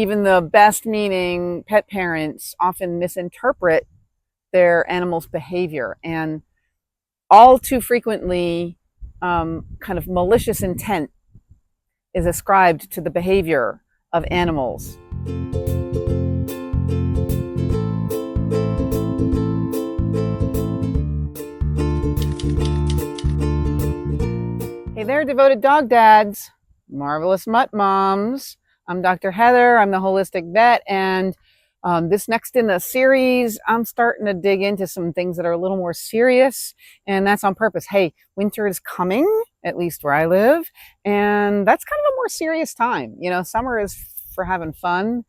Even the best meaning pet parents often misinterpret their animal's behavior, and all too frequently, kind of malicious intent is ascribed to the behavior of animals. Hey there, devoted dog dads, marvelous mutt moms. I'm Dr. Heather. I'm the holistic vet, and this next in the series, I'm starting to dig into some things that are a little more serious, and that's on purpose. Hey, winter is coming, at least where I live, and that's kind of a more serious time. You know, summer is for having fun.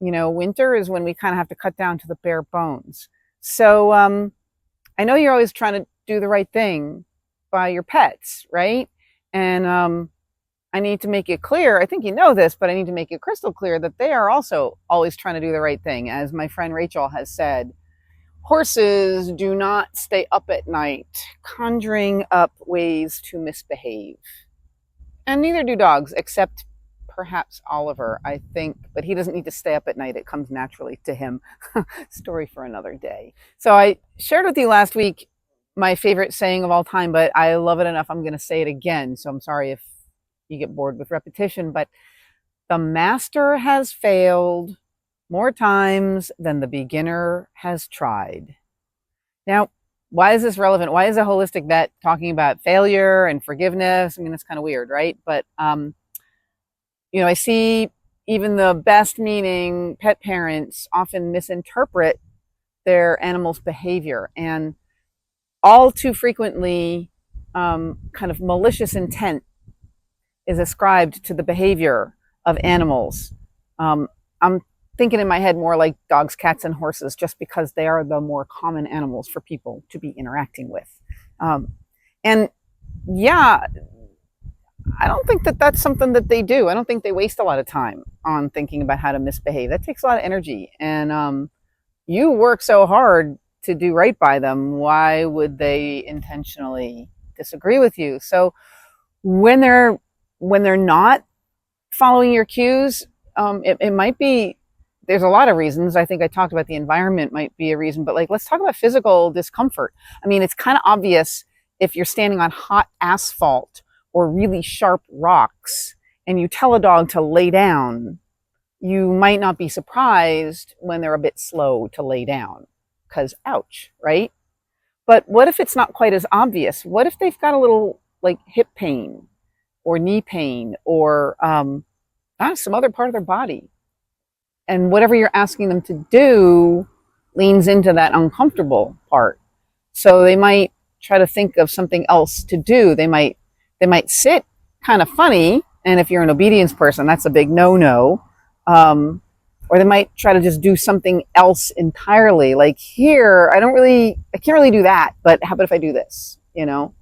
You know, winter is when we kind of have to cut down to the bare bones. So I know you're always trying to do the right thing by your pets, right? And I need to make it clear, I think you know this, but I need to make it crystal clear that they are also always trying to do the right thing. As my friend Rachel has said, horses do not stay up at night conjuring up ways to misbehave. And neither do dogs, except perhaps Oliver, I think, but he doesn't need to stay up at night. It comes naturally to him. Story for another day. So I shared with you last week my favorite saying of all time, but I love it enough I'm going to say it again. So I'm sorry if you get bored with repetition, but the master has failed more times than the beginner has tried. Now, why is this relevant? Why is a holistic vet talking about failure and forgiveness? I mean, it's kind of weird, right? But, you know, I see even the best meaning pet parents often misinterpret their animal's behavior, and all too frequently, kind of malicious intent is ascribed to the behavior of animals. I'm thinking in my head more like dogs, cats, and horses, just because they are the more common animals for people to be interacting with. And yeah, I don't think that that's something that they do. I don't think they waste a lot of time on thinking about how to misbehave. That takes a lot of energy. And you work so hard to do right by them. Why would they intentionally disagree with you? So when they're not following your cues, it might be, there's a lot of reasons. I think I talked about the environment might be a reason, but like, let's talk about physical discomfort. I mean, it's kind of obvious if you're standing on hot asphalt or really sharp rocks and you tell a dog to lay down, you might not be surprised when they're a bit slow to lay down, because ouch, right? But what if it's not quite as obvious? What if they've got a little like hip pain or knee pain or some other part of their body? And whatever you're asking them to do leans into that uncomfortable part. So they might try to think of something else to do. They might sit kind of funny, and if you're an obedience person, that's a big no-no. Or they might try to just do something else entirely. Like, here, I can't really do that, but how about if I do this, you know?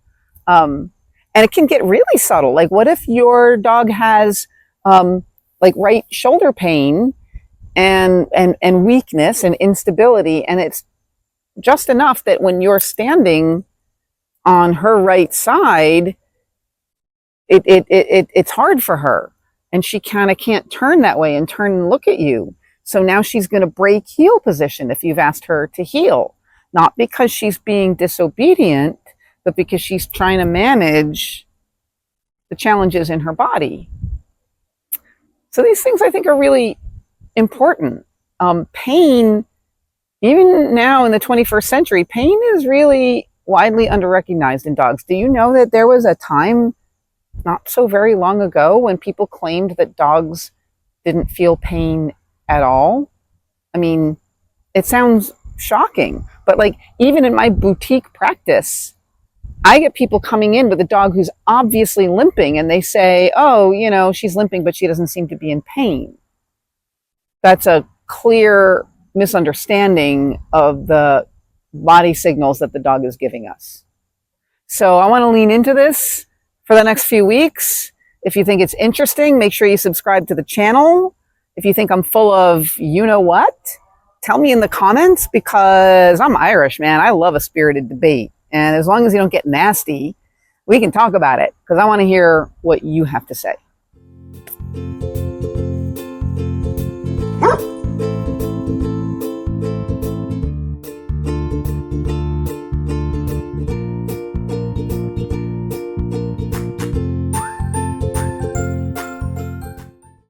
And it can get really subtle. Like, what if your dog has like right shoulder pain and weakness and instability, and it's just enough that when you're standing on her right side, it's hard for her, and she kind of can't turn that way and turn and look at you. So now she's going to break heel position if you've asked her to heel, not because she's being disobedient, but because she's trying to manage the challenges in her body. So these things I think are really important. Pain, even now in the 21st century, pain is really widely underrecognized in dogs. Do you know that there was a time not so very long ago when people claimed that dogs didn't feel pain at all? I mean, it sounds shocking, but like, even in my boutique practice, I get people coming in with a dog who's obviously limping, and they say, oh, you know, she's limping, but she doesn't seem to be in pain. That's a clear misunderstanding of the body signals that the dog is giving us. So I want to lean into this for the next few weeks. If you think it's interesting, make sure you subscribe to the channel. If you think I'm full of you know what, tell me in the comments, because I'm Irish, man. I love a spirited debate. And as long as you don't get nasty, we can talk about it, because I want to hear what you have to say.